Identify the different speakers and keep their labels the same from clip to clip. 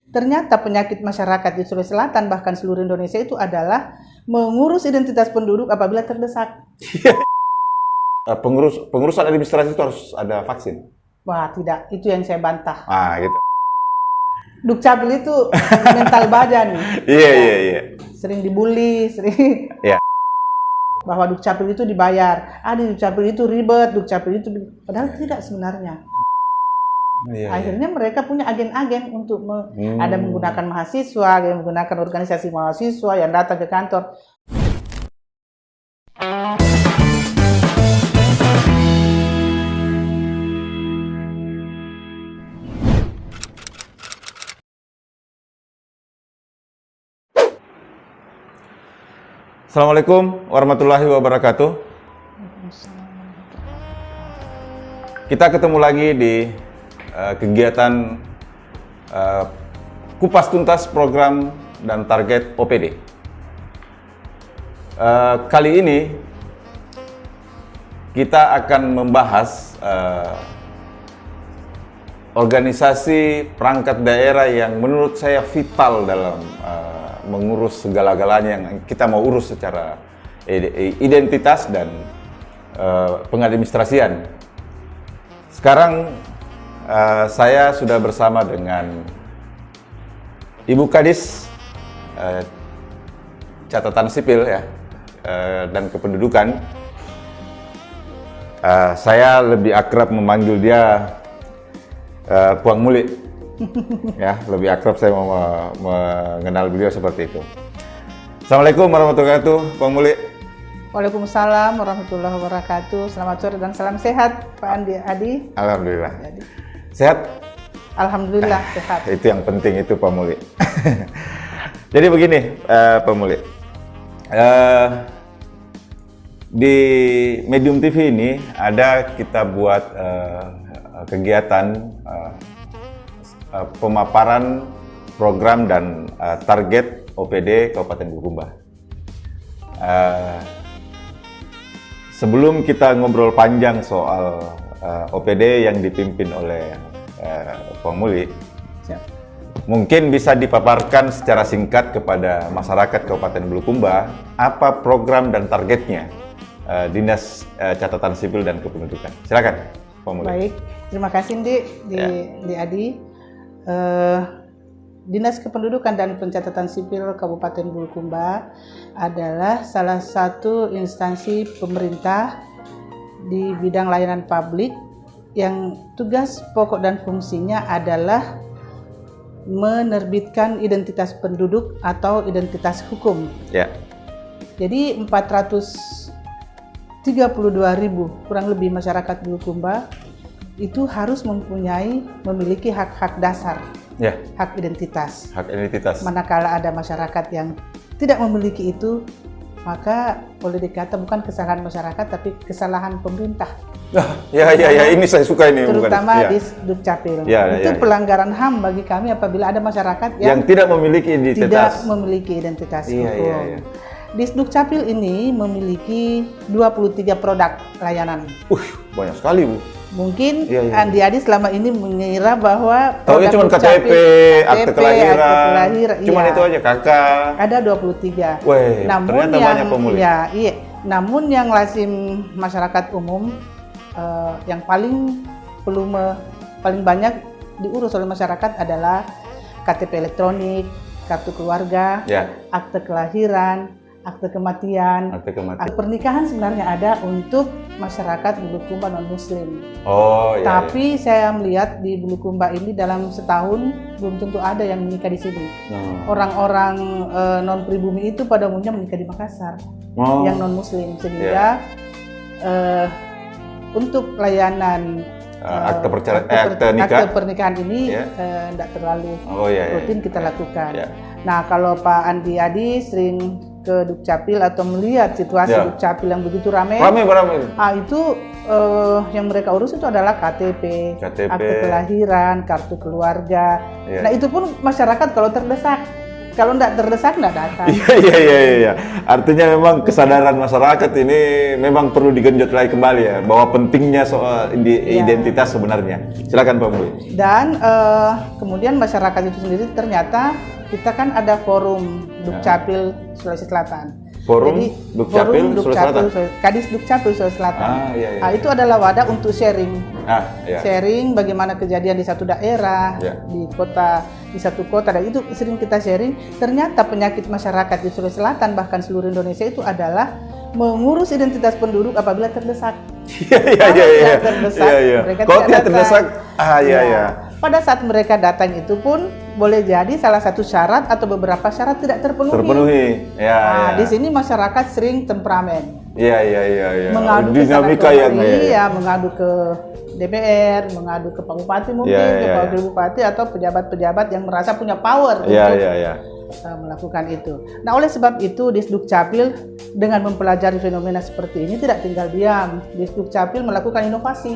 Speaker 1: Ternyata penyakit masyarakat di Sulawesi Selatan bahkan seluruh Indonesia itu adalah mengurus identitas penduduk apabila terdesak.
Speaker 2: Pengurusan administrasi itu harus ada vaksin.
Speaker 1: Wah, tidak, itu yang saya bantah.
Speaker 2: Gitu.
Speaker 1: Dukcapil itu mental baja nih.
Speaker 2: Iya.
Speaker 1: Sering dibully, sering.
Speaker 2: Iya.
Speaker 1: Bahwa Dukcapil itu dibayar. Di Dukcapil itu ribet, Dukcapil itu padahal tidak sebenarnya. Akhirnya mereka punya agen-agen untuk ada menggunakan mahasiswa, ada menggunakan organisasi mahasiswa yang datang ke kantor.
Speaker 2: Assalamualaikum warahmatullahi wabarakatuh. Kita ketemu lagi di kegiatan kupas tuntas program dan target OPD. Kali ini kita akan membahas organisasi perangkat daerah yang menurut saya vital dalam mengurus segala-galanya yang kita mau urus secara identitas dan pengadministrasian. Sekarang saya sudah bersama dengan Ibu Kadis Catatan Sipil dan Kependudukan. Saya lebih akrab memanggil dia Puang Muli. Lebih akrab saya mau mengenal beliau seperti itu. Assalamualaikum warahmatullahi wabarakatuh, Puang Muli.
Speaker 1: Waalaikumsalam warahmatullahi wabarakatuh. Selamat sore dan salam sehat, Pak Adi.
Speaker 2: Alhamdulillah. Sehat?
Speaker 1: Alhamdulillah sehat.
Speaker 2: Itu yang penting itu, Pak Muli. Jadi begini, Pak Muli. Di Medium TV ini kita buat kegiatan pemaparan program dan target OPD Kabupaten Bulukumba. Sebelum kita ngobrol panjang soal OPD yang dipimpin oleh Pak Muli, mungkin bisa dipaparkan secara singkat kepada masyarakat Kabupaten Bulukumba apa program dan targetnya Dinas Catatan Sipil dan Kependudukan. Silakan, Pak Muli.
Speaker 1: Baik, terima kasih Di Adi. Dinas Kependudukan dan Pencatatan Sipil Kabupaten Bulukumba adalah salah satu instansi pemerintah di bidang layanan publik yang tugas pokok dan fungsinya adalah menerbitkan identitas penduduk atau identitas hukum. Jadi 432.000 kurang lebih masyarakat Bulukumba itu harus memiliki hak-hak dasar. Hak identitas. Manakala ada masyarakat yang tidak memiliki itu, maka boleh dikata bukan kesalahan masyarakat, tapi kesalahan pemerintah.
Speaker 2: Ini saya suka ini.
Speaker 1: Terutama di Dukcapil. Itu pelanggaran HAM bagi kami apabila ada masyarakat yang
Speaker 2: tidak memiliki identitas.
Speaker 1: Hukum. Di Dukcapil ini memiliki 23 produk layanan.
Speaker 2: Banyak sekali, Bu.
Speaker 1: Mungkin Andi Adi selama ini mengira bahwa
Speaker 2: taunya cuma KTP, akte kelahiran, cuma itu aja, kakak.
Speaker 1: Ada 23.
Speaker 2: Ternyata banyak pemulih.
Speaker 1: Namun yang lazim masyarakat umum yang paling banyak diurus oleh masyarakat adalah KTP elektronik, kartu keluarga, akte kelahiran, akte kematian. Pernikahan sebenarnya ada untuk masyarakat Bulukumba non-muslim. Tapi saya melihat di Bulukumba ini dalam setahun belum tentu ada yang menikah di sini. Orang-orang non-pribumi itu pada umumnya menikah di Makassar, yang non-muslim. Sehingga untuk layanan akte pernikahan ini tidak terlalu rutin kita lakukan. Nah, kalau Pak Andi Adi sering ke Dukcapil atau melihat situasi Dukcapil yang begitu ramai. Itu yang mereka urus itu adalah KTP, akte kelahiran, kartu keluarga. Nah, itu pun masyarakat kalau terdesak Kalau nggak terdesak nggak datang.
Speaker 2: Iya. Artinya memang kesadaran masyarakat ini memang perlu digenjot lagi kembali ya, bahwa pentingnya soal identitas sebenarnya. Silakan Pak Mui.
Speaker 1: Dan kemudian masyarakat itu sendiri ternyata kita kan ada forum Dukcapil Sulawesi Selatan.
Speaker 2: Forum Dukcapil Sulawesi Selatan.
Speaker 1: Kadis Dukcapil Sulawesi Selatan.
Speaker 2: Iya.
Speaker 1: Itu adalah wadah untuk sharing.
Speaker 2: Iya.
Speaker 1: Sharing bagaimana kejadian di satu daerah, di satu kota, dan itu sering kita sharing. Ternyata penyakit masyarakat di Sulawesi Selatan bahkan seluruh Indonesia itu adalah mengurus identitas penduduk apabila terdesak.
Speaker 2: Iya.
Speaker 1: Terdesak, mereka
Speaker 2: kalau tidak
Speaker 1: datang.
Speaker 2: terdesak, iya.
Speaker 1: Pada saat mereka datang itu pun boleh jadi salah satu syarat atau beberapa syarat tidak terpenuhi.
Speaker 2: Iya.
Speaker 1: Di sini masyarakat sering temperamen.
Speaker 2: Iya.
Speaker 1: Mengadu
Speaker 2: Dinamika
Speaker 1: mengadu ke DPR, mengadu ke Pak Bupati mungkin, ke Pak Bupati atau pejabat-pejabat yang merasa punya power untuk melakukan itu. Nah, oleh sebab itu Disdukcapil dengan mempelajari fenomena seperti ini tidak tinggal diam. Disdukcapil melakukan inovasi.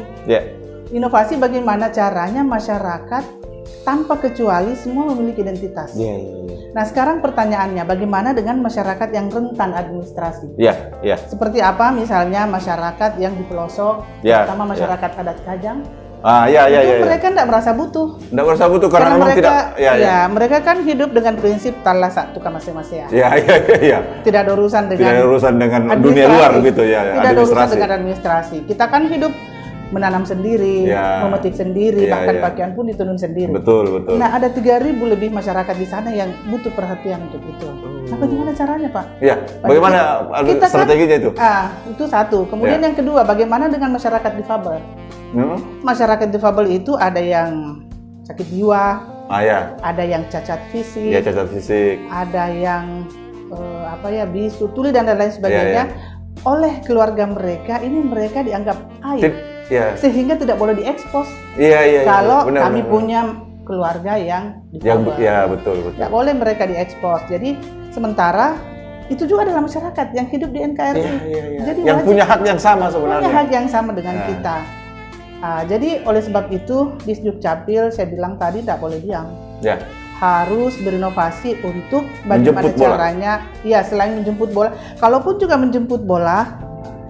Speaker 1: Inovasi bagaimana caranya masyarakat tanpa kecuali semua memiliki identitas. Nah, sekarang pertanyaannya, bagaimana dengan masyarakat yang rentan administrasi? Seperti apa misalnya masyarakat yang di pelosok, terutama masyarakat adat Kajang. Mereka tidak merasa butuh.
Speaker 2: Tidak merasa butuh karena memang
Speaker 1: mereka,
Speaker 2: tidak.
Speaker 1: Mereka kan hidup dengan prinsip tala satu masing-masing. Tidak ada urusan dengan
Speaker 2: dunia luar gitu
Speaker 1: Tidak ada urusan dengan administrasi. Kita kan hidup menanam sendiri, memetik sendiri, bahkan pakaian pun ditunun sendiri.
Speaker 2: Betul.
Speaker 1: Nah, ada 3.000 lebih masyarakat di sana yang butuh perhatian untuk itu. Nah, bagaimana caranya, Pak?
Speaker 2: Bagaimana strateginya itu?
Speaker 1: Itu satu. Kemudian yang kedua, bagaimana dengan masyarakat difabel? Masyarakat difabel itu ada yang sakit jiwa, ada yang cacat fisik, ada yang bisu, tuli dan lain sebagainya. Oleh keluarga mereka dianggap aib. Sehingga tidak boleh diekspos. Kalau kami punya keluarga yang difabel.
Speaker 2: Betul.
Speaker 1: Tidak boleh mereka diekspos. Jadi sementara itu juga adalah masyarakat yang hidup di NKRI.
Speaker 2: Jadi yang punya hak yang sama sebenarnya.
Speaker 1: Punya hak yang sama dengan kita. Jadi oleh sebab itu Disdukcapil saya bilang tadi tidak boleh diam. Harus berinovasi untuk bagaimana caranya. Selain menjemput bola, kalaupun juga menjemput bola,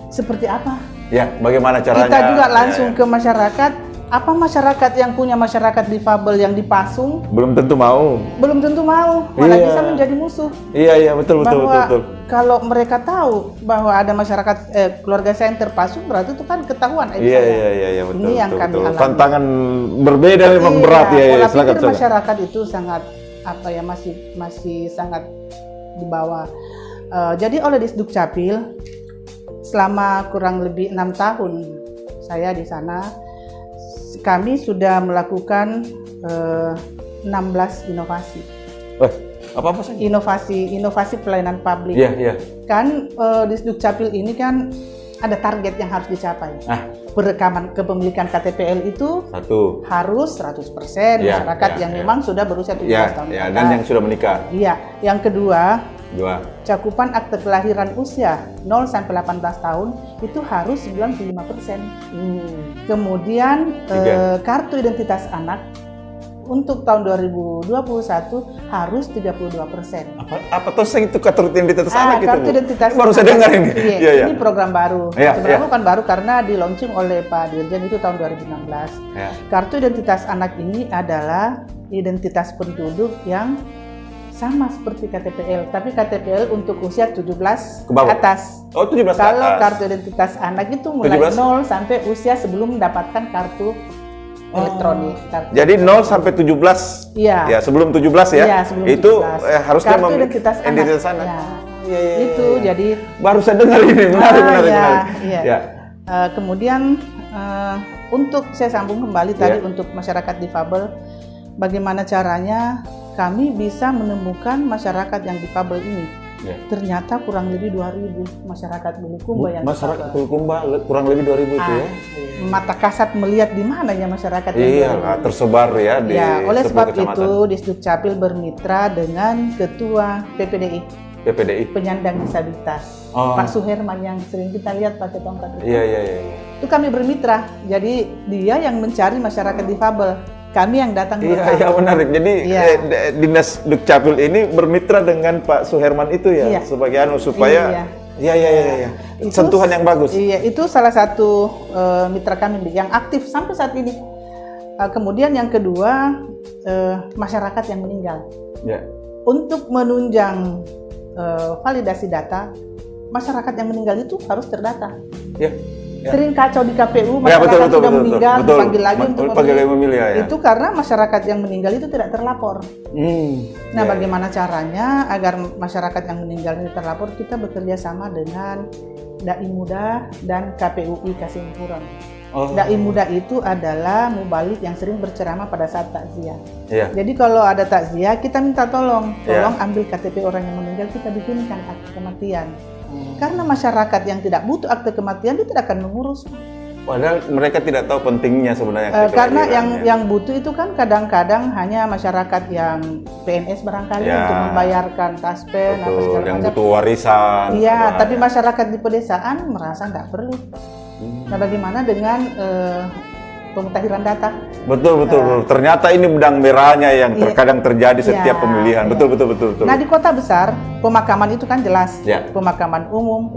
Speaker 1: seperti apa?
Speaker 2: Bagaimana caranya?
Speaker 1: Kita juga langsung ke masyarakat. Apa masyarakat yang punya masyarakat difabel yang dipasung?
Speaker 2: Belum tentu mau. Malah bisa menjadi musuh. Betul.
Speaker 1: Kalau mereka tahu bahwa ada masyarakat keluarga saya yang terpasung, berarti itu kan ketahuan.
Speaker 2: Betul.
Speaker 1: Ini yang kami alami.
Speaker 2: Tantangan berbeda memang berat
Speaker 1: Pola pikir masyarakat itu sangat masih sangat di bawah. Jadi oleh Disdukcapil selama kurang lebih 6 tahun saya di sana, kami sudah melakukan 16 inovasi.
Speaker 2: Apa saja?
Speaker 1: Inovasi pelayanan publik. Kan Disdukcapil ini kan ada target yang harus dicapai. Perekaman kepemilikan KTPL itu harus 100% masyarakat yang memang sudah berusia 17 tahun.
Speaker 2: Dan yang sudah menikah.
Speaker 1: Yang kedua, cakupan akte kelahiran usia 0 sampai 18 tahun itu harus 95%. Kemudian kartu identitas anak untuk tahun 2021 harus 32%.
Speaker 2: Apa tuh itu kartu identitas anak itu?
Speaker 1: Kartu identitas
Speaker 2: baru saya dengar ini.
Speaker 1: Ini program baru. Sebenarnya bukan baru karena di launching oleh Pak Dirjen itu tahun 2016. Kartu identitas anak ini adalah identitas penduduk yang sama seperti KTPL, tapi KTPL untuk usia 17 ke atas.
Speaker 2: 17 ke atas.
Speaker 1: Kalau kartu identitas anak itu mulai 0 sampai usia sebelum mendapatkan kartu elektronik.
Speaker 2: Jadi 0 sampai 17. Sebelum 17 ya. Sebelum itu 17. Harusnya
Speaker 1: kartu identitas anak. Itu jadi
Speaker 2: baru saya dengar ini, menarik.
Speaker 1: Kemudian untuk saya sambung kembali tadi untuk masyarakat difabel, bagaimana caranya kami bisa menemukan masyarakat yang difabel ini. Ternyata kurang lebih 2.000 masyarakat Bulukumba yang
Speaker 2: masyarakat Bulukumba kurang lebih 2.000 itu
Speaker 1: mata kasat melihat di mana ya masyarakat yang
Speaker 2: tersebar di
Speaker 1: oleh sebab itu Disdukcapil bermitra dengan Ketua PPDI penyandang disabilitas Pak Suherman yang sering kita lihat pakai tongkat itu. Itu kami bermitra. Jadi dia yang mencari masyarakat difabel. kami yang datang
Speaker 2: Iya, menarik. Jadi Dinas Dukcapil ini bermitra dengan Pak Suherman itu ya, sebagai supaya iya. Sentuhan yang bagus.
Speaker 1: Iya, itu salah satu mitra kami yang aktif sampai saat ini. Kemudian yang kedua, masyarakat yang meninggal.
Speaker 2: Ya.
Speaker 1: Untuk menunjang validasi data, masyarakat yang meninggal itu harus terdata. Ya. Sering kacau di KPU, masyarakat sudah meninggal, dipanggil lagi untuk memilih. Itu karena masyarakat yang meninggal itu tidak terlapor. Nah, bagaimana caranya agar masyarakat yang meninggal ini terlapor? Kita bekerja sama dengan Dai Muda dan KPUI Kasimpurang. Dai Muda itu adalah mubalik yang sering berceramah pada saat takziah. Jadi kalau ada takziah, kita minta tolong ambil KTP orang yang meninggal, kita bikinkan akte kematian. Karena masyarakat yang tidak butuh akte kematian itu tidak akan mengurus.
Speaker 2: Padahal mereka tidak tahu pentingnya sebenarnya.
Speaker 1: Karena yang butuh itu kan kadang-kadang hanya masyarakat yang PNS barangkali untuk membayarkan taspen atau segala macam.
Speaker 2: Yang butuh warisan.
Speaker 1: Iya, tapi masyarakat di pedesaan merasa nggak perlu. Nah, bagaimana dengan pemutahiran data? Betul.
Speaker 2: Ternyata ini benang merahnya yang terkadang terjadi setiap pemilihan. Betul.
Speaker 1: Nah, di kota besar pemakaman itu kan jelas. Pemakaman umum,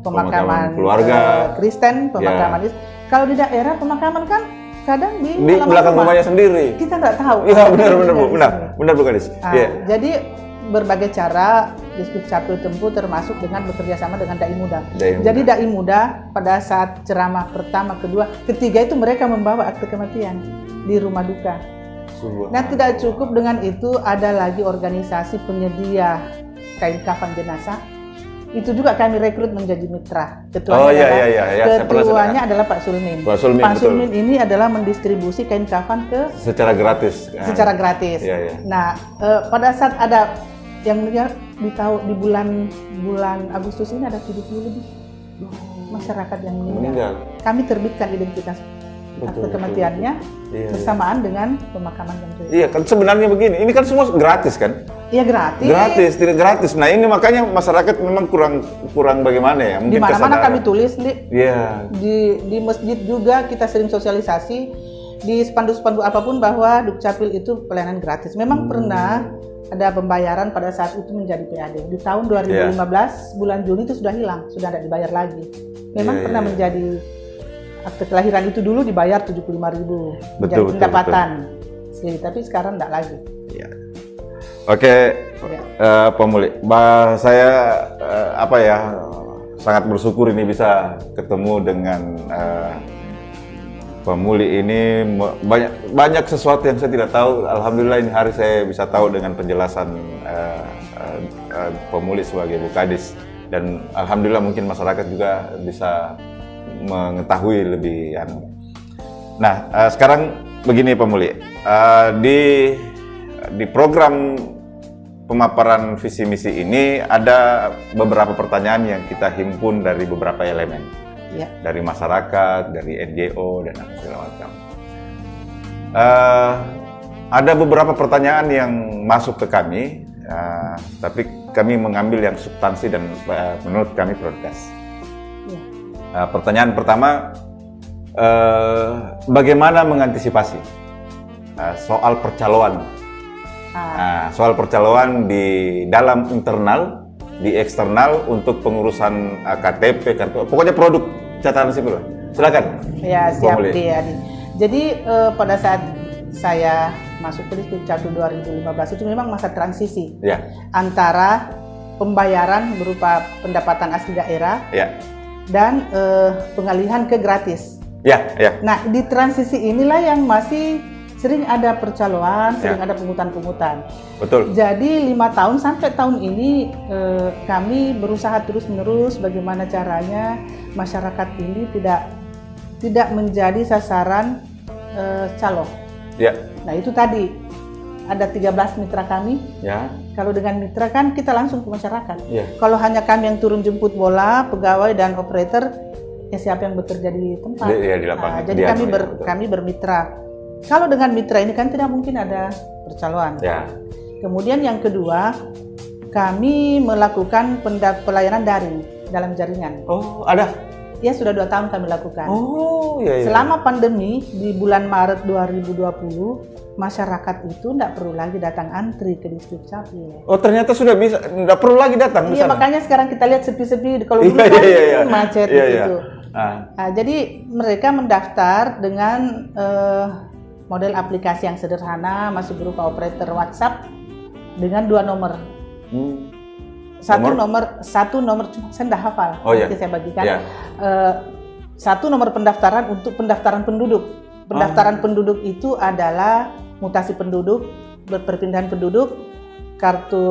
Speaker 1: pemakaman
Speaker 2: keluarga,
Speaker 1: Kristen, pemakaman itu. Kalau di daerah pemakaman kan kadang di
Speaker 2: belakang rumahnya sendiri.
Speaker 1: Kita nggak tahu.
Speaker 2: Iya, benar Bu Kadis.
Speaker 1: Jadi berbagai cara Dukcapil tempuh termasuk dengan bekerja sama dengan Dai Muda. Jadi Dai Muda pada saat ceramah pertama, kedua, ketiga itu mereka membawa akte kematian di rumah duka. Nah, tidak cukup dengan itu, ada lagi organisasi penyedia kain kafan jenazah. Itu juga kami rekrut menjadi mitra. Ketuanya adalah Pak Sulmin. Pak Sulmin ini adalah mendistribusi kain kafan
Speaker 2: secara gratis.
Speaker 1: Nah, pada saat ada yang meninggal di bulan Agustus ini ada 70 lebih masyarakat yang meninggal. Kami terbitkan identitas akte kematiannya bersamaan dengan pemakaman yang
Speaker 2: Iya, kan sebenarnya begini, ini kan semua gratis kan?
Speaker 1: Iya, gratis.
Speaker 2: Tidak gratis. Nah, ini makanya masyarakat memang kurang bagaimana ya?
Speaker 1: Mungkin di mana-mana kami tulis, di masjid juga kita sering sosialisasi, di spanduk-spanduk apapun bahwa Dukcapil itu pelayanan gratis. Memang pernah ada pembayaran pada saat itu menjadi PAD. Di tahun 2015 bulan Juni itu sudah hilang, sudah tidak dibayar lagi. Memang pernah menjadi akte kelahiran itu dulu dibayar 75.000 menjadi pendapatan. Tapi sekarang tidak lagi.
Speaker 2: Oke, Pak Muli, saya sangat bersyukur ini bisa ketemu dengan Pak Muli ini. Banyak sesuatu yang saya tidak tahu. Alhamdulillah ini hari saya bisa tahu dengan penjelasan Pak Muli sebagai Bu Kadis, dan alhamdulillah mungkin masyarakat juga bisa mengetahui lebih. Nah, sekarang begini Pak Muli, di program pemaparan visi misi ini ada beberapa pertanyaan yang kita himpun dari beberapa elemen. Dari masyarakat, dari NGO, dan segala macam. Ada beberapa pertanyaan yang masuk ke kami, tapi kami mengambil yang substansi dan menurut kami prioritas. Pertanyaan pertama, bagaimana mengantisipasi soal percaloan? Soal percaloan di dalam internal, di eksternal untuk pengurusan KTP, kartu, pokoknya produk catatan sipil. Silakan.
Speaker 1: Ya, siap Adi. Jadi pada saat saya masuk ke Dukcapil 2015 itu memang masa transisi antara pembayaran berupa pendapatan asli daerah dan pengalihan ke gratis. Nah, di transisi inilah yang masih sering ada percaloan, sering ada pungutan-pungutan.
Speaker 2: Betul.
Speaker 1: Jadi 5 tahun sampai tahun ini kami berusaha terus-menerus bagaimana caranya masyarakat ini tidak menjadi sasaran calo. Nah, itu tadi ada 13 mitra kami. Kalau dengan mitra kan kita langsung ke masyarakat. Kalau hanya kami yang turun jemput bola, pegawai dan operator, siapa yang bekerja di tempat?
Speaker 2: Di lapangan.
Speaker 1: Jadi kami bermitra. Kalau dengan mitra ini kan tidak mungkin ada percaloan. Kemudian yang kedua, kami melakukan pelayanan daring dalam jaringan.
Speaker 2: Oh, ada?
Speaker 1: Ya sudah 2 tahun kami lakukan.
Speaker 2: Oh, iya, iya.
Speaker 1: Selama pandemi di bulan Maret 2020, masyarakat itu tidak perlu lagi datang antri ke Disdukcapil.
Speaker 2: Oh, ternyata sudah bisa, tidak perlu lagi datang di
Speaker 1: Iya,
Speaker 2: sana.
Speaker 1: makanya sekarang kita lihat sepi-sepi. Kalau dulu
Speaker 2: Iya,
Speaker 1: kan
Speaker 2: iya, iya.
Speaker 1: macet
Speaker 2: Iya,
Speaker 1: di
Speaker 2: iya.
Speaker 1: situ. Nah, jadi mereka mendaftar dengan model aplikasi yang sederhana, masih berupa operator WhatsApp dengan 2 nomor. Satu nomor cuma saya tidak hafal.
Speaker 2: Oh, iya.
Speaker 1: Nanti saya bagikan.
Speaker 2: Iya.
Speaker 1: 1 nomor pendaftaran untuk pendaftaran penduduk. Pendaftaran penduduk itu adalah mutasi penduduk, perpindahan penduduk, kartu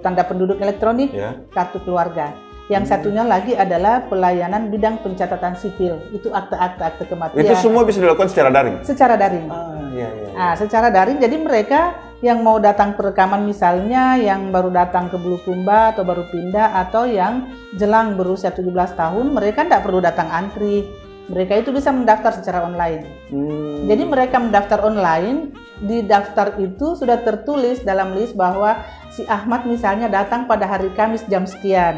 Speaker 1: tanda penduduk elektronik, kartu keluarga. Yang satunya lagi adalah pelayanan bidang pencatatan sipil. Itu akte kematian.
Speaker 2: Itu semua bisa dilakukan secara daring?
Speaker 1: Secara daring.
Speaker 2: Iya.
Speaker 1: Nah, secara daring, jadi mereka yang mau datang perekaman misalnya, yang baru datang ke Bulukumba atau baru pindah, atau yang jelang berusia 17 tahun, mereka tidak perlu datang antri. Mereka itu bisa mendaftar secara online. Jadi mereka mendaftar online, di daftar itu sudah tertulis dalam list bahwa si Ahmad misalnya datang pada hari Kamis jam sekian.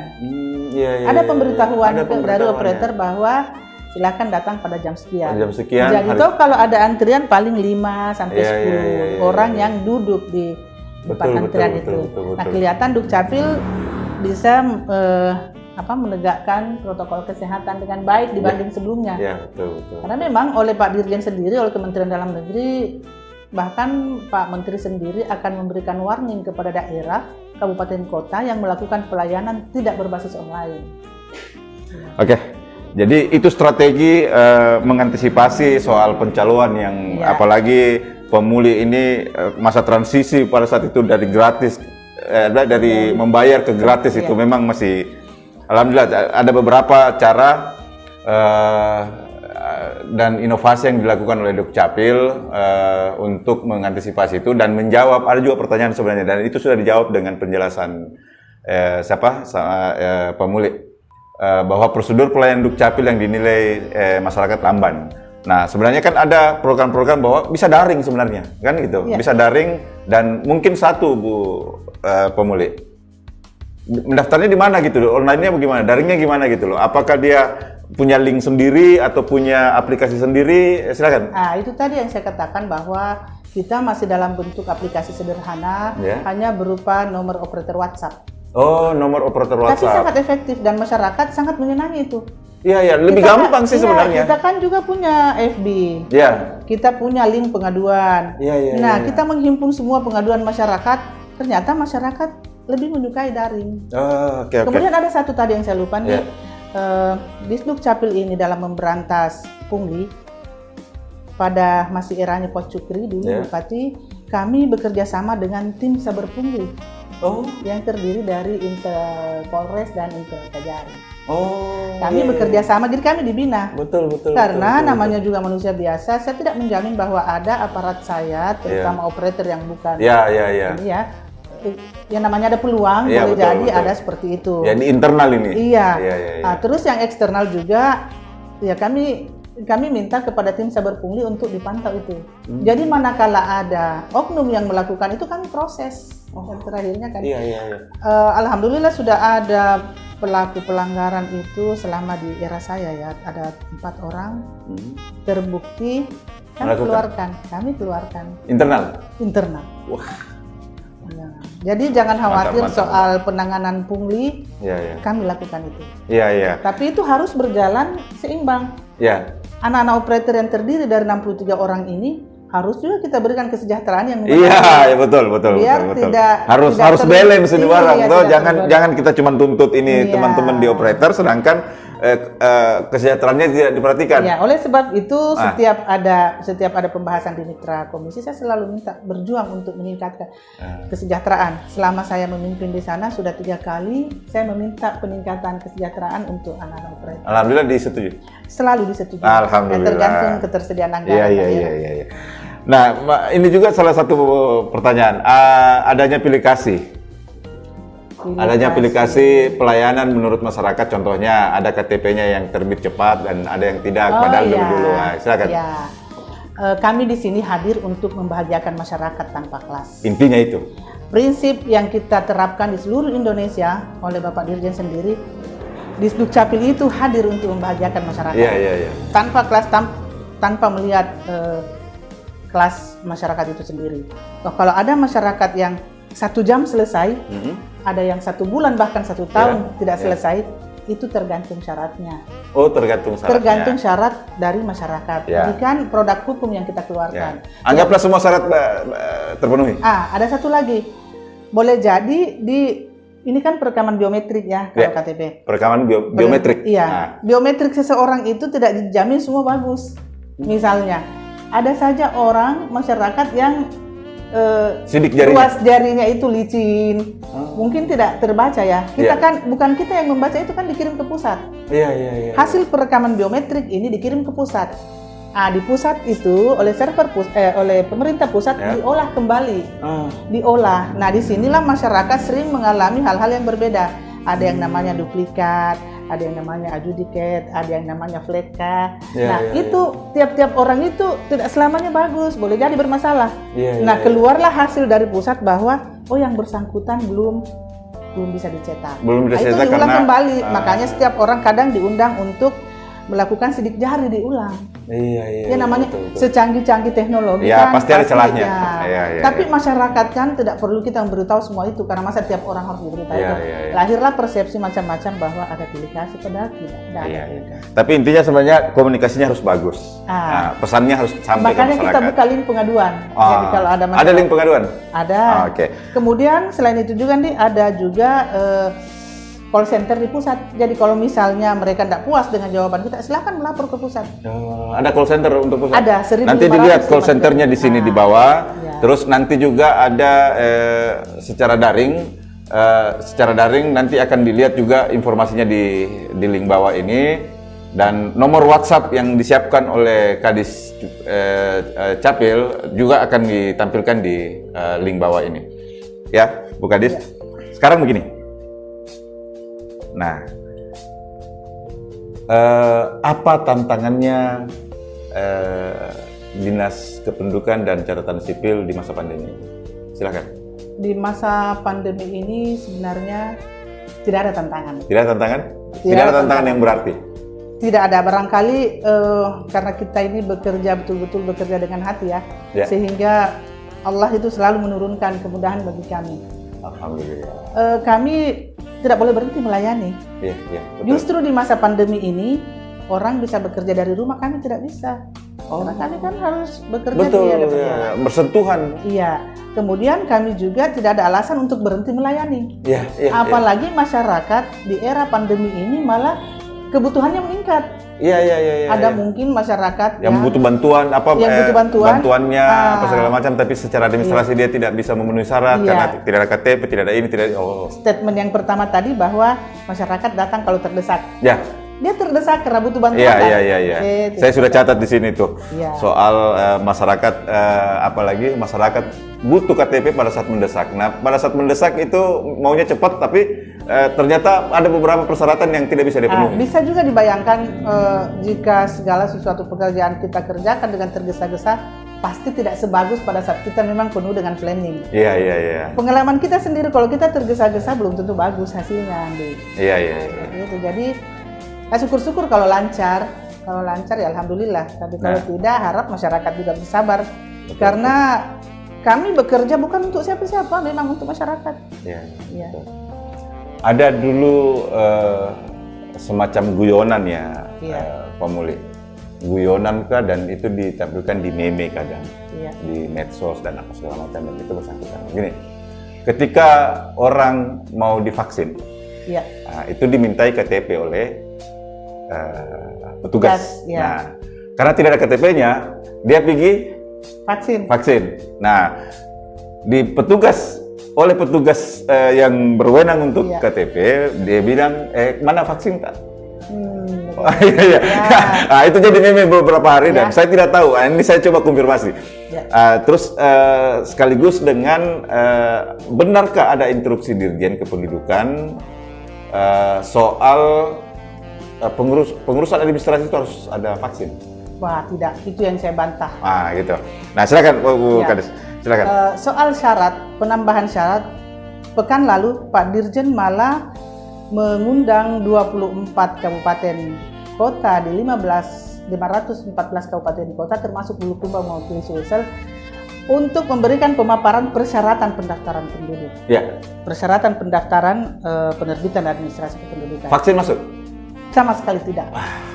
Speaker 1: Ada pemberitahuan dari operator bahwa silakan datang pada jam sekian. Jadi itu kalau ada antrian paling 5 sampai 10 orang yang duduk di tempat antrian itu. Nah, kelihatan Dukcapil bisa menegakkan protokol kesehatan dengan baik dibanding sebelumnya.
Speaker 2: Betul.
Speaker 1: Karena memang oleh Pak Dirjen sendiri, oleh Kementerian Dalam Negeri, bahkan Pak Menteri sendiri akan memberikan warning kepada daerah, kabupaten kota yang melakukan pelayanan tidak berbasis online.
Speaker 2: Oke, jadi itu strategi mengantisipasi soal pencalonan yang apalagi pemuli ini masa transisi pada saat itu dari gratis, dari membayar ke gratis itu memang masih. Alhamdulillah ada beberapa cara dan inovasi yang dilakukan oleh Dukcapil untuk mengantisipasi itu dan menjawab. Ada juga pertanyaan sebenarnya dan itu sudah dijawab dengan penjelasan pemuli bahwa prosedur pelayanan Dukcapil yang dinilai masyarakat lamban. Nah, sebenarnya kan ada program-program bahwa bisa daring sebenarnya, kan gitu, bisa daring dan mungkin Bu pemuli. Mendaftarnya di mana gitu loh? Online-nya bagaimana? Daringnya gimana gitu loh? Apakah dia punya link sendiri atau punya aplikasi sendiri? Silakan.
Speaker 1: Nah, itu tadi yang saya katakan bahwa kita masih dalam bentuk aplikasi sederhana, hanya berupa nomor operator WhatsApp. Oh, nomor operator WhatsApp. Tapi sangat efektif dan masyarakat sangat menyenangi itu.
Speaker 2: Iya, lebih gampang sih sebenarnya.
Speaker 1: Kita kan juga punya FB. Iya. Kita punya link pengaduan. Nah, kita menghimpun semua pengaduan masyarakat. Ternyata masyarakat lebih menyukai daring. Kemudian ada satu tadi yang saya lupa nih. Disdukcapil ini dalam memberantas pungli pada masih eranya Pos Cukri dulu Bupati, kami bekerja sama dengan tim saber pungli yang terdiri dari Intel Polres dan Intel Kajari. Kami bekerja sama, jadi kami dibina. Betul. Karena namanya juga manusia biasa, saya tidak menjamin bahwa ada aparat saya, terutama operator yang bukan. Yang namanya ada peluang, boleh jadi ada seperti itu. Ya, di internal ini. Iya. Nah, terus yang eksternal juga, ya kami minta kepada tim saber pungli untuk dipantau itu. Jadi manakala ada oknum yang melakukan itu kami proses. Dan terakhirnya kan. Alhamdulillah sudah ada pelaku pelanggaran itu selama di era saya ya, ada 4 orang terbukti. Kami keluarkan. Internal. Wah. Ya. Jadi jangan khawatir soal penanganan pungli, kami lakukan itu. Tapi itu harus berjalan seimbang. Anak-anak operator yang terdiri dari 63 orang ini harus juga kita berikan kesejahteraan yang betul. Biar tidak harus balance ini barang. Jangan kita cuma tuntut ini teman-teman di operator, sedangkan kesejahteraannya tidak diperhatikan. Ya, oleh sebab itu setiap ada pembahasan di mitra komisi, saya selalu minta berjuang untuk meningkatkan kesejahteraan. Selama saya memimpin di sana sudah 3 kali saya meminta peningkatan kesejahteraan untuk anak-anak operator. Alhamdulillah disetujui. Selalu disetujui. Alhamdulillah. Tergantung ketersediaan anggaran. Iya.
Speaker 2: Nah, ini juga salah satu pertanyaan. Adanya pilih kasih. Adanya aplikasi pelayanan menurut masyarakat, contohnya ada KTP-nya yang terbit cepat dan ada yang tidak, padahal dulu. Nah, silakan.
Speaker 1: Kami di sini hadir untuk membahagiakan masyarakat tanpa kelas.
Speaker 2: Intinya itu.
Speaker 1: Prinsip yang kita terapkan di seluruh Indonesia oleh Bapak Dirjen sendiri, di Dukcapil itu hadir untuk membahagiakan masyarakat.
Speaker 2: Iya.
Speaker 1: Tanpa kelas tanpa melihat kelas masyarakat itu sendiri. Kalau ada masyarakat yang 1 jam selesai, ada yang 1 bulan bahkan 1 tahun tidak selesai, itu tergantung syaratnya.
Speaker 2: Oh, tergantung syaratnya.
Speaker 1: Tergantung syarat dari masyarakat. Ini kan produk hukum yang kita keluarkan.
Speaker 2: Anggaplah semua syarat terpenuhi.
Speaker 1: Ada satu lagi, boleh jadi ini kan perekaman biometrik ya kalau KTP.
Speaker 2: Perekaman biometrik.
Speaker 1: Iya. Biometrik seseorang itu tidak dijamin semua bagus. Misalnya, ada saja orang masyarakat yang
Speaker 2: sidik jarinya.
Speaker 1: ruas jarinya itu licin, mungkin tidak terbaca ya. Kita kan bukan kita yang membaca, itu kan dikirim ke pusat.
Speaker 2: Iya.
Speaker 1: Hasil perekaman biometrik ini dikirim ke pusat. Di pusat itu oleh server oleh pemerintah pusat diolah kembali, diolah. Nah, disinilah masyarakat sering mengalami hal-hal yang berbeda. Ada yang namanya duplikat, ada yang namanya adjudikat, ada yang namanya fleka. Itu tiap-tiap orang itu tidak selamanya bagus, boleh jadi bermasalah. Keluarlah hasil dari pusat bahwa yang bersangkutan belum bisa dicetak.
Speaker 2: Belum bisa dicetak
Speaker 1: itu diulang
Speaker 2: karena
Speaker 1: kembali. Makanya setiap orang kadang diundang untuk melakukan sidik jari, diulang.
Speaker 2: Iya.
Speaker 1: Namanya
Speaker 2: betul.
Speaker 1: secanggih-canggih teknologi
Speaker 2: kan.
Speaker 1: Pasti
Speaker 2: ada celahnya.
Speaker 1: Tapi masyarakat kan tidak perlu kita memberitahu semua itu, karena masa tiap orang harus diberitahu. Lahirlah persepsi macam-macam bahwa ada delegasi, padahal tidak.
Speaker 2: Tapi intinya sebenarnya komunikasinya harus bagus. Pesannya harus sampai ke masyarakat.
Speaker 1: Makanya kita buka link pengaduan. Jadi kalau ada masalah,
Speaker 2: ada link pengaduan?
Speaker 1: Ada. Kemudian selain itu juga nih ada juga call center di pusat. Jadi kalau misalnya mereka tidak puas dengan jawaban kita, silakan melapor ke pusat.
Speaker 2: Ada call center untuk pusat?
Speaker 1: Ada.
Speaker 2: Nanti dilihat call centernya di sini di bawah. Terus nanti juga ada secara daring. Secara daring nanti akan dilihat juga informasinya di link bawah ini. Dan nomor WhatsApp yang disiapkan oleh Kadis Capil juga akan ditampilkan di link bawah ini. Ya, Bu Kadis. Sekarang begini. Nah, apa tantangannya Dinas Kependudukan dan Catatan Sipil di masa pandemi? Silakan.
Speaker 1: Di masa pandemi ini sebenarnya tidak ada tantangan.
Speaker 2: Tidak ada tantangan? Tidak ada tantangan yang berarti?
Speaker 1: Tidak ada, barangkali karena kita ini betul-betul bekerja dengan hati ya, sehingga Allah itu selalu menurunkan kemudahan bagi kami.
Speaker 2: Alhamdulillah.
Speaker 1: Kami tidak boleh berhenti melayani.
Speaker 2: Betul.
Speaker 1: Justru di masa pandemi ini orang bisa bekerja dari rumah, kami tidak bisa. Karena kami kan harus bekerja.
Speaker 2: Bersentuhan.
Speaker 1: Iya. Kemudian kami juga tidak ada alasan untuk berhenti melayani. Apalagi masyarakat di era pandemi ini malah kebutuhannya meningkat. Ada mungkin masyarakat
Speaker 2: yang butuh bantuan, bantuannya apa segala macam, tapi secara administrasi dia tidak bisa memenuhi syarat karena tidak ada KTP, tidak ada ini, tidak.
Speaker 1: Statement yang pertama tadi bahwa masyarakat datang kalau terdesak. Dia terdesak karena butuh bantuan.
Speaker 2: Saya sudah catat di sini tuh soal masyarakat, apalagi masyarakat butuh KTP pada saat mendesak. Nah, pada saat mendesak itu maunya cepat, tapi ternyata ada beberapa persyaratan yang tidak bisa dipenuhi.
Speaker 1: Bisa juga dibayangkan jika segala sesuatu pekerjaan kita kerjakan dengan tergesa-gesa, pasti tidak sebagus pada saat kita memang penuh dengan planning. Pengalaman kita sendiri, kalau kita tergesa-gesa belum tentu bagus hasilnya, Andi. Jadi syukur-syukur kalau lancar. Kalau lancar ya alhamdulillah. Tapi kalau tidak, harap masyarakat juga bersabar. Karena kami bekerja bukan untuk siapa-siapa, memang untuk masyarakat.
Speaker 2: Ada dulu semacam guyonan Pak Muli. Guyonan kah, dan itu ditampilkan di meme kadang, di medsos dan apa segala macam, dan itu bersangkutan. Gini, ketika orang mau divaksin, itu dimintai KTP oleh petugas. Nah, karena tidak ada KTP-nya, dia pergi vaksin. Nah, oleh petugas yang berwenang untuk KTP, dia bilang, mana vaksin Kak? Nah, itu jadi meme beberapa hari dan saya tidak tahu. Ini saya coba konfirmasi. Terus sekaligus dengan benarkah ada instruksi Dirjen Kependudukan soal pengurusan administrasi itu harus ada vaksin?
Speaker 1: Wah, tidak. Itu yang saya bantah.
Speaker 2: Gitu. Nah, silakan Bu Kadis. Silakan.
Speaker 1: Soal syarat, penambahan syarat, pekan lalu Pak Dirjen malah mengundang 24 kabupaten kota di 514 kabupaten kota termasuk Bulukumba maupun Sulsel untuk memberikan pemaparan persyaratan pendaftaran penduduk.
Speaker 2: Ya.
Speaker 1: Persyaratan pendaftaran penerbitan administrasi kependudukan.
Speaker 2: Vaksin masuk?
Speaker 1: Sama sekali tidak.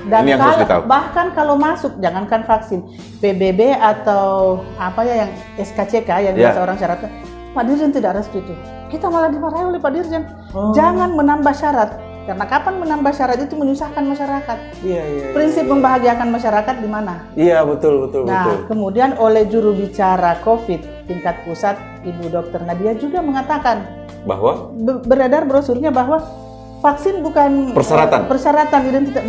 Speaker 1: Dan
Speaker 2: ini yang harus ditahu.
Speaker 1: bahkan kalau masuk, jangankan vaksin, PBB atau apa ya yang SKCK yang biasa orang syaratnya, Pak Dirjen tidak restu itu. Kita malah dimarahi oleh Pak Dirjen. Jangan menambah syarat. Karena kapan menambah syarat itu menyusahkan masyarakat.
Speaker 2: Iya.
Speaker 1: Prinsip membahagiakan masyarakat di mana?
Speaker 2: Iya, betul.
Speaker 1: Nah, kemudian oleh juru bicara COVID tingkat pusat, Ibu Dr. Nadia juga mengatakan
Speaker 2: bahwa
Speaker 1: beredar brosurnya bahwa vaksin bukan persyaratan identitas,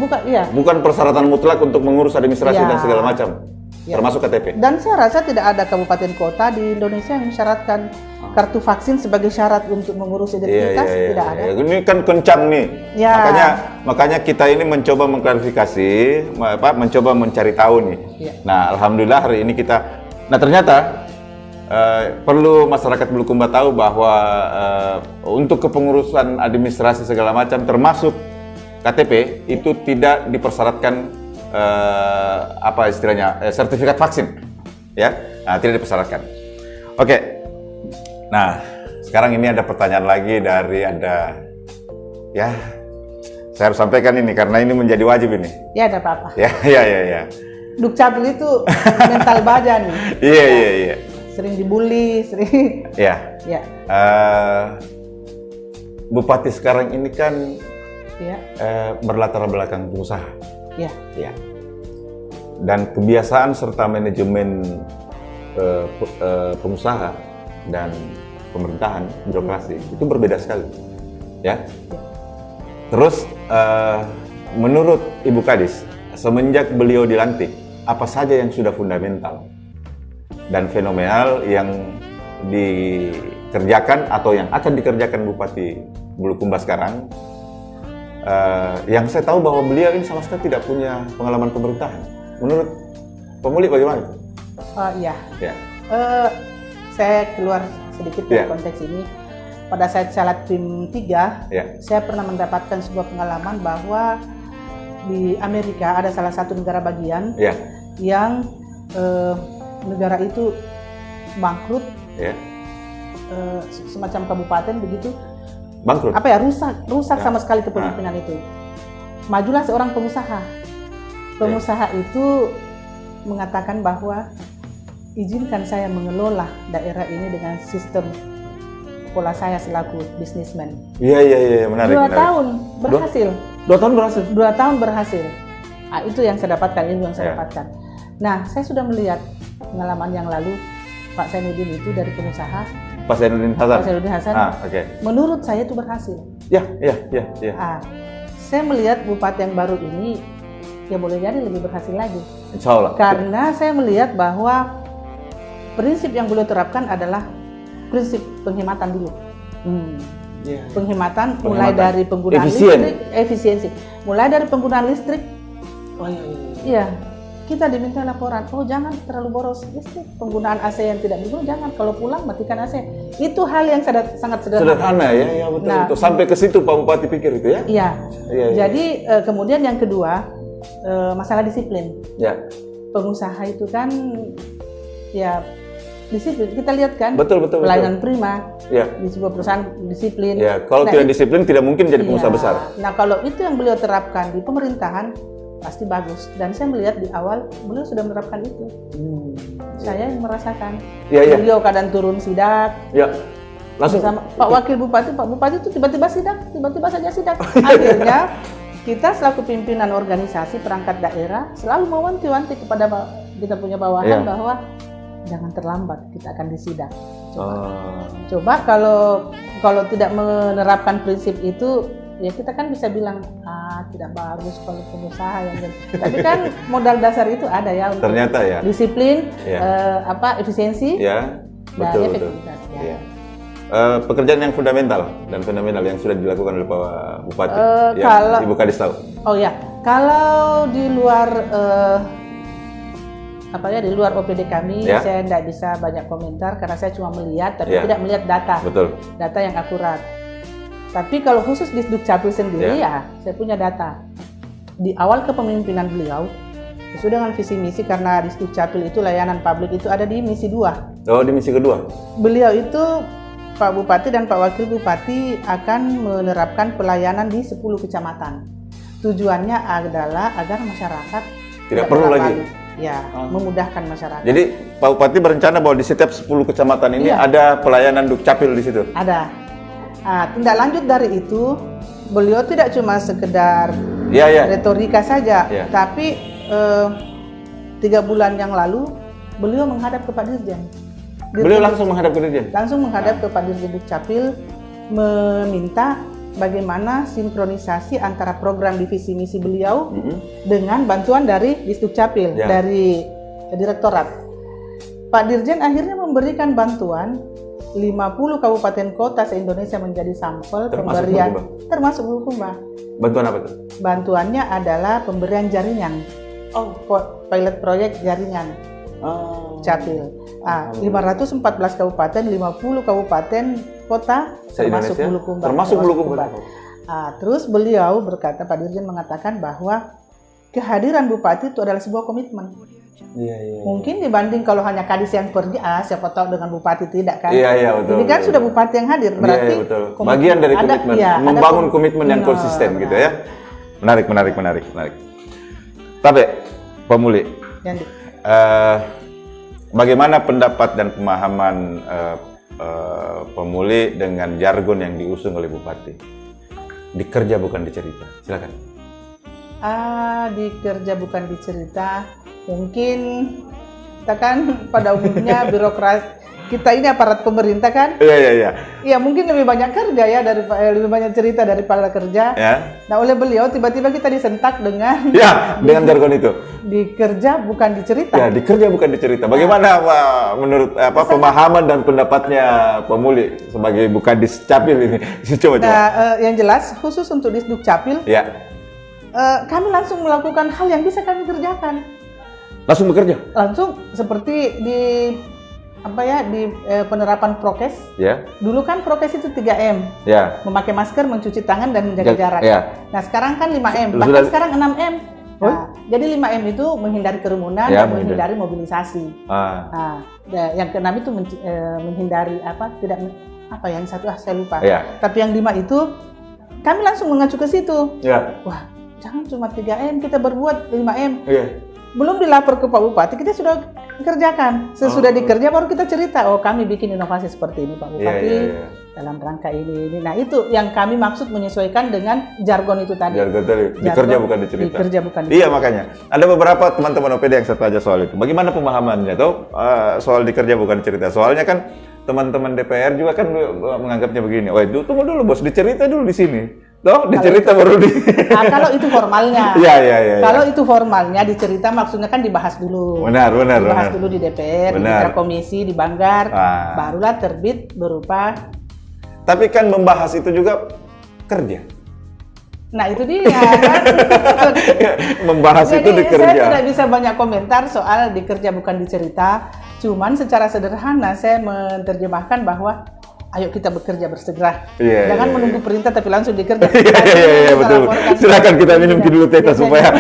Speaker 2: bukan persyaratan mutlak untuk mengurus administrasi dan segala macam, termasuk KTP.
Speaker 1: Dan saya rasa tidak ada kabupaten kota di Indonesia yang mensyaratkan kartu vaksin sebagai syarat untuk mengurus identitas. Tidak ada.
Speaker 2: Ini kan kencang nih. Makanya kita ini mencoba mengklarifikasi, mencoba mencari tahu nih. Nah, alhamdulillah hari ini kita. Nah, ternyata perlu masyarakat Bulukumba tahu bahwa untuk kepengurusan administrasi segala macam, termasuk KTP, itu tidak dipersyaratkan apa istilahnya sertifikat vaksin, ya, tidak dipersyaratkan. Oke. Nah, sekarang ini ada pertanyaan lagi dari saya harus sampaikan ini karena ini menjadi wajib ini.
Speaker 1: Ya, ada apa-apa.
Speaker 2: Ya.
Speaker 1: Dukcapil itu mental baja nih.
Speaker 2: Iya.
Speaker 1: Sering dibully, sering.
Speaker 2: Ya. Bupati sekarang ini kan berlatar belakang pengusaha. Ya. Dan kebiasaan serta manajemen pengusaha dan pemerintahan, birokrasi itu berbeda sekali, ya. Terus menurut Ibu Kadis, semenjak beliau dilantik, apa saja yang sudah fundamental dan fenomenal yang dikerjakan atau yang akan dikerjakan Bupati Bulukumba sekarang? Yang saya tahu bahwa beliau ini sama sekali tidak punya pengalaman pemerintahan. Menurut Pemuli bagaimana?
Speaker 1: Iya. Saya keluar sedikit dari konteks ini. Pada saat Calat PIM 3, saya pernah mendapatkan sebuah pengalaman bahwa di Amerika ada salah satu negara bagian yang negara itu bangkrut, semacam kabupaten begitu.
Speaker 2: Bangkrut?
Speaker 1: Rusak sama sekali kepemimpinan itu. Majulah seorang pengusaha. Pengusaha itu mengatakan bahwa izinkan saya mengelola daerah ini dengan sistem pola saya selaku bisnismen.
Speaker 2: Iya, menarik.
Speaker 1: 2 tahun berhasil.
Speaker 2: 2 tahun berhasil?
Speaker 1: 2 tahun berhasil. Itu yang saya dapatkan, ilmu yang saya dapatkan. Nah, saya sudah melihat pengalaman yang lalu Pak Zainuddin itu dari pengusaha.
Speaker 2: Pak Zainuddin Hasan?
Speaker 1: Menurut saya itu berhasil.
Speaker 2: Ya.
Speaker 1: Saya melihat bupati yang baru ini, ya boleh jadi lebih berhasil lagi.
Speaker 2: Insya Allah.
Speaker 1: Karena saya melihat bahwa prinsip yang beliau terapkan adalah prinsip penghematan dulu. Penghematan mulai dari penggunaan listrik, efisiensi. Mulai dari penggunaan listrik. Kita diminta laporan. Jangan terlalu boros listrik. Penggunaan AC yang tidak berguna jangan. Kalau pulang matikan AC. Itu hal yang sangat sederhana.
Speaker 2: Sederhana ya, betul. Sampai ke situ Pak Bupati pikir itu ya?
Speaker 1: Iya. Jadi kemudian yang kedua masalah disiplin. Pengusaha itu kan disiplin. Kita lihat kan pelayanan prima di sebuah perusahaan disiplin.
Speaker 2: Kalau tidak disiplin tidak mungkin jadi pengusaha besar.
Speaker 1: Nah, kalau itu yang beliau terapkan di pemerintahan pasti bagus. Dan saya melihat di awal beliau sudah menerapkan itu. Saya yang merasakan. Beliau kadang turun sidak. Langsung sama Pak Wakil Bupati, Pak Bupati itu tiba-tiba saja sidak. Akhirnya kita selaku pimpinan organisasi perangkat daerah selalu mewanti-wanti kepada kita punya bawahan bahwa jangan terlambat, kita akan disidak. Coba kalau tidak menerapkan prinsip itu, ya kita kan bisa bilang tidak bagus kalau pengusaha yang tapi kan modal dasar itu ada ya untuk
Speaker 2: ternyata
Speaker 1: disiplin, efisiensi, dan efektivitas.
Speaker 2: Pekerjaan yang fundamental dan fenomenal yang sudah dilakukan oleh Pak Bupati yang Ibu Kadis tahu.
Speaker 1: Kalau di luar di luar OPD kami, saya tidak bisa banyak komentar karena saya cuma melihat, tapi tidak melihat data. Data yang akurat. Tapi kalau khusus di Dukcapil sendiri ya saya punya data. Di awal kepemimpinan beliau, sesuai dengan visi misi, karena di Dukcapil itu layanan publik itu ada di misi 2.
Speaker 2: Oh, di misi kedua?
Speaker 1: Beliau itu, Pak Bupati dan Pak Wakil Bupati akan menerapkan pelayanan di 10 kecamatan. Tujuannya adalah agar masyarakat
Speaker 2: tidak perlu lagi?
Speaker 1: Ya, memudahkan masyarakat.
Speaker 2: Jadi Pak Bupati berencana bahwa di setiap 10 kecamatan ini ada pelayanan Dukcapil di situ?
Speaker 1: Ada. Nah, tindak lanjut dari itu, beliau tidak cuma sekedar retorika saja, tapi 3 bulan yang lalu beliau menghadap ke Pak Dirjen.
Speaker 2: Beliau langsung menghadap ke Dirjen?
Speaker 1: Langsung menghadap ke Pak Dirjen Dukcapil, meminta bagaimana sinkronisasi antara program divisi misi beliau dengan bantuan dari Dukcapil, dari Direktorat. Pak Dirjen akhirnya memberikan bantuan 50 kabupaten kota se-Indonesia menjadi sampel pemberian, termasuk Bulukumba.
Speaker 2: Bantuan apa tuh?
Speaker 1: Bantuannya adalah pemberian jaringan. Pilot proyek jaringan. Capil. 514 kabupaten, 50 kabupaten kota termasuk Bulukumba.
Speaker 2: Termasuk Bulukumba.
Speaker 1: Terus beliau berkata, Pak Dirjen mengatakan bahwa kehadiran bupati itu adalah sebuah komitmen. Mungkin dibanding kalau hanya kadis yang pergi, siapa tahu dengan bupati tidak kan?
Speaker 2: Betul.
Speaker 1: Ini kan sudah bupati yang hadir, berarti
Speaker 2: bagian dari komitmen, membangun komitmen yang konsisten gitu ya. Menarik. Tapi Pak Muli, bagaimana pendapat dan pemahaman Pak Muli dengan jargon yang diusung oleh bupati? Dikerja bukan dicerita. Silakan.
Speaker 1: Dikerja bukan dicerita. Mungkin kita kan pada umumnya birokrat kita ini aparat pemerintah kan? Iya, mungkin lebih banyak kerja ya lebih banyak cerita daripada kerja. Nah, oleh beliau tiba-tiba kita disentak dengan
Speaker 2: dengan jargon itu.
Speaker 1: Dikerja bukan dicerita.
Speaker 2: Dikerja bukan dicerita. Bagaimana menurut pemahaman dan pendapatnya Pak Muli sebagai Bukadis Capil ini? Coba.
Speaker 1: Yang jelas khusus untuk di Dukcapil, kami langsung melakukan hal yang bisa kami kerjakan.
Speaker 2: Langsung bekerja?
Speaker 1: Langsung, seperti di penerapan prokes. Dulu kan prokes itu 3M. Memakai masker, mencuci tangan, dan menjaga jarak. Nah, sekarang kan 5M, bahkan sekarang 6M. Jadi 5M itu menghindari kerumunan dan menghindari mobilisasi. Yang ke-6 itu menghindari yang satu saya lupa. Tapi yang 5 itu kami langsung mengacu ke situ. Wah, jangan cuma 3M, kita berbuat 5M. Belum dilapor ke Pak Bupati, kita sudah kerjakan. Sesudah dikerja baru kita cerita, kami bikin inovasi seperti ini Pak Bupati dalam rangka ini. Nah, itu yang kami maksud menyesuaikan dengan jargon itu tadi.
Speaker 2: Jargon tadi, dikerja bukan dicerita.
Speaker 1: Dikerja bukan dicerita.
Speaker 2: Iya, makanya ada beberapa teman-teman OPD yang saya tanya soal itu. Bagaimana pemahamannya tuh soal dikerja bukan dicerita? Soalnya kan teman-teman DPR juga kan menganggapnya begini. Tunggu dulu bos, dicerita dulu di sini. Dicerita baru di.
Speaker 1: Kalau itu formalnya. Kalau itu formalnya dicerita maksudnya kan dibahas dulu.
Speaker 2: Benar.
Speaker 1: Dibahas dulu di DPR, di mitra komisi, di Banggar, barulah terbit berupa.
Speaker 2: Tapi kan membahas itu juga kerja.
Speaker 1: Nah, itu dia kan.
Speaker 2: Membahas itu dikerja.
Speaker 1: Saya tidak bisa banyak komentar soal dikerja bukan dicerita. Cuman secara sederhana saya menerjemahkan bahwa ayo kita bekerja bersegera. Jangan menunggu perintah tapi langsung dikerja.
Speaker 2: Betul. Silakan kita minum dulu teh supaya.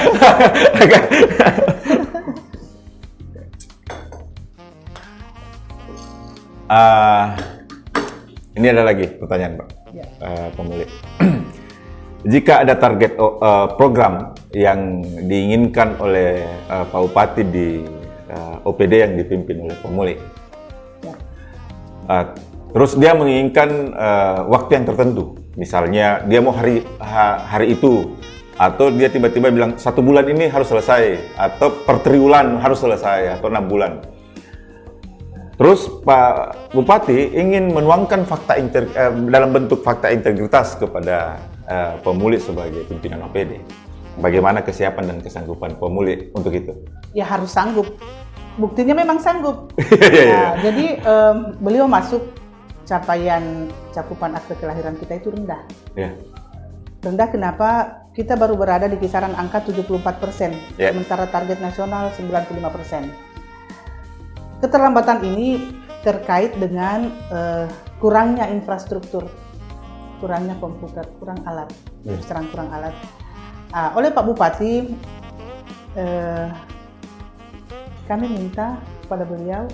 Speaker 2: Ini ada lagi pertanyaan Pak. Pak Muli. Jika ada target program yang diinginkan oleh Pak Bupati di OPD yang dipimpin oleh Pak Muli, terus dia menginginkan waktu yang tertentu, misalnya dia mau hari itu, atau dia tiba-tiba bilang 1 bulan ini harus selesai, atau per triwulan harus selesai, atau 6 bulan. Terus Pak Bupati ingin menuangkan fakta dalam bentuk fakta integritas kepada Pak Muli sebagai pimpinan OPD. Bagaimana kesiapan dan kesanggupan Pak Muli untuk itu?
Speaker 1: Ya harus sanggup. Buktinya memang sanggup. Jadi beliau masuk capaian cakupan akte kelahiran kita itu rendah. Rendah kenapa? Kita baru berada di kisaran angka 74%, sementara target nasional 95%. Keterlambatan ini terkait dengan kurangnya infrastruktur. kurangnya komputer, kurang alat, terus terang kurang alat. Oleh Pak Bupati, kami minta kepada beliau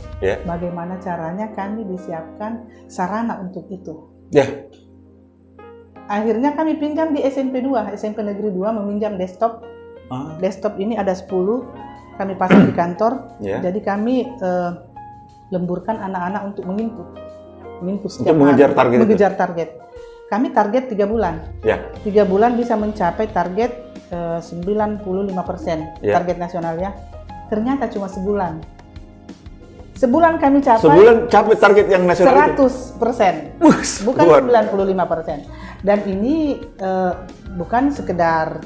Speaker 1: bagaimana caranya kami disiapkan sarana untuk itu. Akhirnya kami pinjam di SMP Negeri 2 meminjam desktop. Desktop ini ada 10, kami pasang di kantor. Jadi kami lemburkan anak-anak untuk menginput setiap
Speaker 2: untuk mengejar
Speaker 1: hari,
Speaker 2: target.
Speaker 1: mengejar target. Kami target 3 bulan. 3 bulan bisa mencapai target 95% target nasional ya. Ternyata cuma sebulan. Sebulan kami capai.
Speaker 2: Sebulan capai target yang nasional
Speaker 1: 100%. Bukan 95%. Dan ini bukan sekedar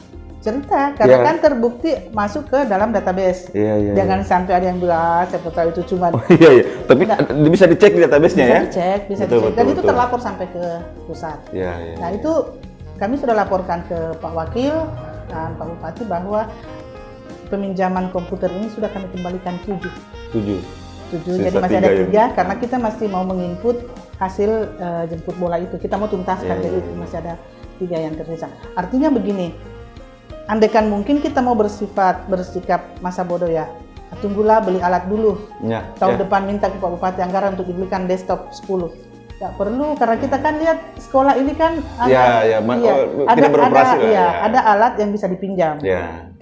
Speaker 1: cerita, karena kan terbukti masuk ke dalam database. Jangan sampai ada yang bilang siapa tahu itu cuma.
Speaker 2: Tapi bisa dicek di database-nya ya.
Speaker 1: Bisa dicek. Dan itu terlapor sampai ke pusat. Nah itu kami sudah laporkan ke Pak Wakil dan Pak Bupati bahwa peminjaman komputer ini sudah kami kembalikan 7. Jadi masih ada 3 karena kita masih mau menginput hasil jemput bola itu. Kita mau tuntaskan, jadi masih ada 3 yang tersisa. Artinya begini, andaikan mungkin kita mau bersikap masa bodoh ya, tunggulah beli alat dulu. Tahun depan minta ke Pak Bupati anggaran untuk dibelikan desktop 10. Nggak perlu, karena kita kan lihat sekolah ini kan ada alat yang bisa dipinjam.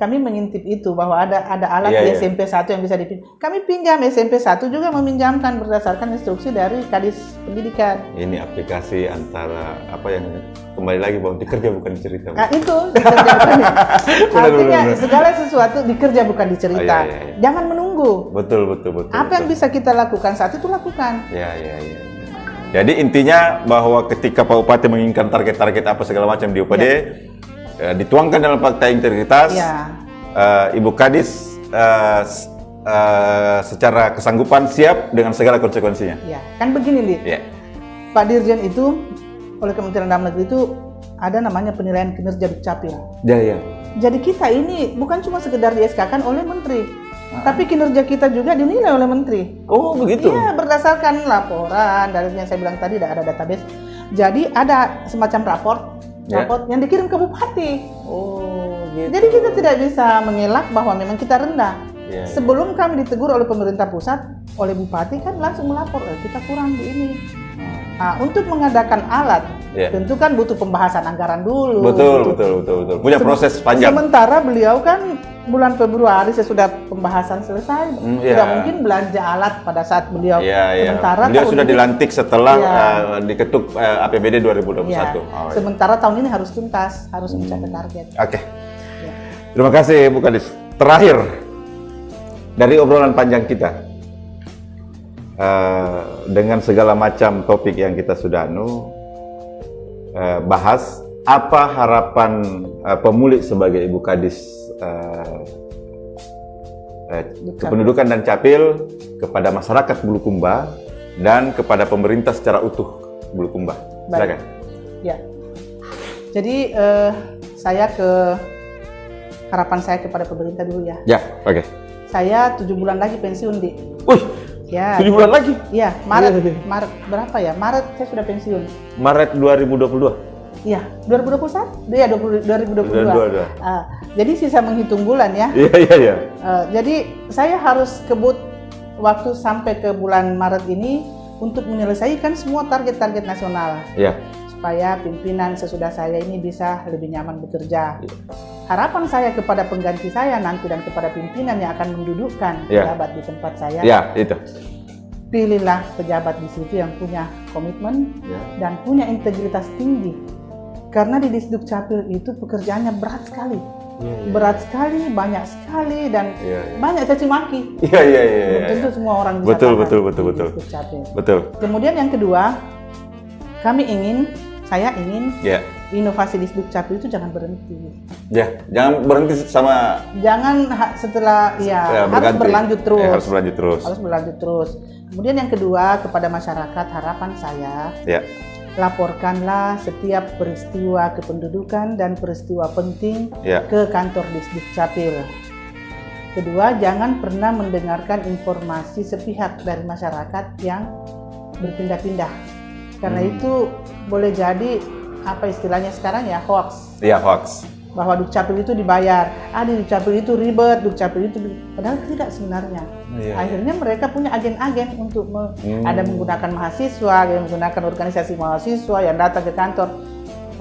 Speaker 1: Kami mengintip itu bahwa ada alat di SMP 1 yang bisa dipinjam. Kami pinjam, SMP 1 juga meminjamkan berdasarkan instruksi dari Kadis Pendidikan.
Speaker 2: Ini aplikasi antara apa yang kembali lagi bahwa dikerja bukan dicerita.
Speaker 1: Itu dikerja bukan artinya segala sesuatu dikerja bukan dicerita. Jangan menunggu. Betul. Apa yang bisa kita lakukan saat itu lakukan.
Speaker 2: Jadi intinya bahwa ketika Pak Bupati menginginkan target-target apa segala macam di UPD, dituangkan dalam fakta integritas, Ibu Kadis secara kesanggupan siap dengan segala konsekuensinya.
Speaker 1: Kan begini, Pak Dirjen itu oleh Kementerian Dalam Negeri itu ada namanya penilaian kinerja Dukcapil. Jadi kita ini bukan cuma sekedar di SK-kan oleh Menteri, tapi kinerja kita juga dinilai oleh Menteri.
Speaker 2: Oh begitu?
Speaker 1: Iya, berdasarkan laporan dari yang saya bilang tadi ada database. Jadi ada semacam raport yang dikirim ke Bupati. Jadi kita tidak bisa mengelak bahwa memang kita rendah. Sebelum kami ditegur oleh pemerintah pusat, oleh Bupati kan langsung melapor, kita kurang di ini. Untuk mengadakan alat, tentu kan butuh pembahasan anggaran dulu.
Speaker 2: Betul. Punya proses panjang.
Speaker 1: Sementara beliau kan bulan Februari sesudah pembahasan selesai, tidak mungkin belanja alat pada saat beliau. Sementara
Speaker 2: beliau sudah dilantik setelah diketuk APBD 2021.
Speaker 1: Sementara tahun ini harus tuntas, harus mencapai target.
Speaker 2: Terima kasih Bu Kadis. Terakhir dari obrolan panjang kita, dengan segala macam topik yang kita sudah bahas, apa harapan pemulik sebagai Ibu Kadis Kependudukan dan Capil kepada masyarakat Bulukumba dan kepada pemerintah secara utuh Bulukumba? Silakan.
Speaker 1: Jadi harapan saya kepada pemerintah dulu ya. Saya 7 bulan lagi pensiun, Dik.
Speaker 2: 7 bulan lagi?
Speaker 1: Iya, Maret berapa ya? Maret saya sudah pensiun.
Speaker 2: Maret 2022?
Speaker 1: Iya, 2021? Iya, 2022. Jadi sisa menghitung bulan ya. Jadi saya harus kebut waktu sampai ke bulan Maret ini untuk menyelesaikan semua target-target nasional. Supaya pimpinan sesudah saya ini bisa lebih nyaman bekerja. Harapan saya kepada pengganti saya nanti dan kepada pimpinan yang akan mendudukkan pejabat di tempat saya. Pilihlah pejabat di situ yang punya komitmen dan punya integritas tinggi. Karena di Disduk Capil itu pekerjaannya berat sekali. Berat sekali, banyak sekali, dan banyak caci maki. Tentu semua orang bisa tahan. Betul. Kemudian yang kedua, saya ingin inovasi di Disduk Capil itu jangan berhenti. Jangan berhenti sama. Jangan setelah harus berlanjut terus. Harus berlanjut terus. Kemudian yang kedua, kepada masyarakat harapan saya, laporkanlah setiap peristiwa kependudukan dan peristiwa penting ke kantor Disduk Capil. Kedua, jangan pernah mendengarkan informasi sepihak dari masyarakat yang berpindah-pindah. Karena itu boleh jadi apa istilahnya sekarang ya, hoax.
Speaker 2: Iya, hoax.
Speaker 1: Bahwa Dukcapil itu dibayar, di Dukcapil itu ribet, Dukcapil itu padahal tidak sebenarnya.
Speaker 2: Iya.
Speaker 1: Akhirnya mereka punya agen-agen untuk ada menggunakan mahasiswa, yang menggunakan organisasi mahasiswa yang datang ke kantor.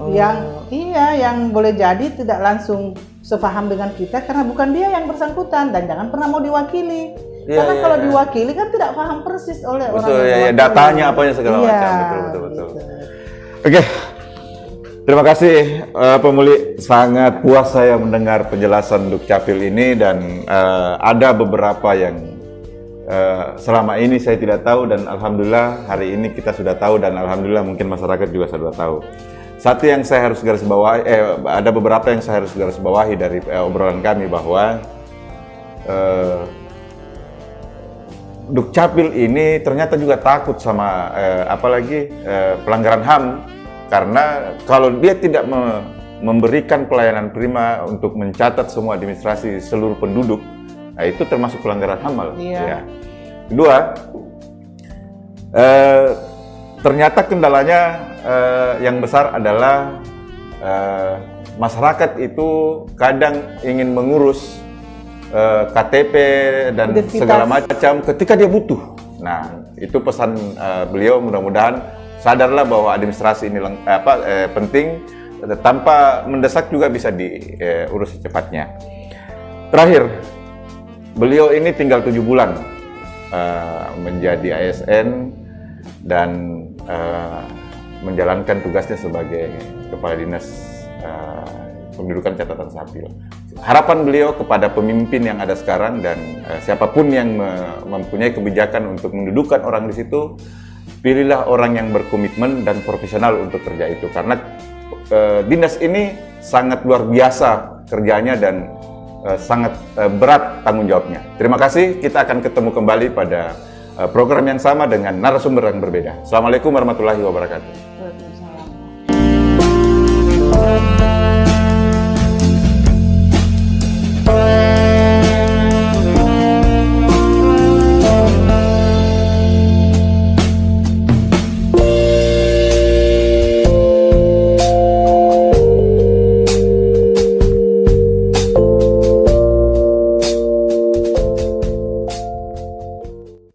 Speaker 1: Yang boleh jadi tidak langsung sepaham dengan kita karena bukan dia yang bersangkutan dan jangan pernah mau diwakili. Karena kalau diwakili kan tidak paham persis oleh orang yang diwakili.
Speaker 2: Datanya apanya segala macam. Betul.
Speaker 1: Gitu.
Speaker 2: Oke. Terima kasih Pemuli, sangat puas saya mendengar penjelasan Dukcapil ini dan ada beberapa yang selama ini saya tidak tahu dan alhamdulillah hari ini kita sudah tahu dan alhamdulillah mungkin masyarakat juga sudah tahu. Satu yang saya harus garis bawahi, ada beberapa yang saya harus garis bawahi dari obrolan kami bahwa Dukcapil ini ternyata juga takut sama apalagi pelanggaran HAM. Karena kalau dia tidak memberikan pelayanan prima untuk mencatat semua administrasi seluruh penduduk, nah itu termasuk pelanggaran HAM. Ya. Kedua, ternyata kendalanya yang besar adalah masyarakat itu kadang ingin mengurus KTP dan identitas, segala macam ketika dia butuh. Nah, itu pesan beliau, mudah-mudahan sadarlah bahwa administrasi ini penting, tanpa mendesak juga bisa diurus secepatnya. Terakhir, beliau ini tinggal 7 bulan menjadi ASN dan menjalankan tugasnya sebagai Kepala Dinas Pendudukan Catatan Sipil. Harapan beliau kepada pemimpin yang ada sekarang dan siapapun yang mempunyai kebijakan untuk mendudukan orang di situ, pilihlah orang yang berkomitmen dan profesional untuk kerja itu, karena dinas ini sangat luar biasa kerjanya dan sangat berat tanggung jawabnya. Terima kasih, kita akan ketemu kembali pada program yang sama dengan narasumber yang berbeda. Assalamualaikum warahmatullahi wabarakatuh.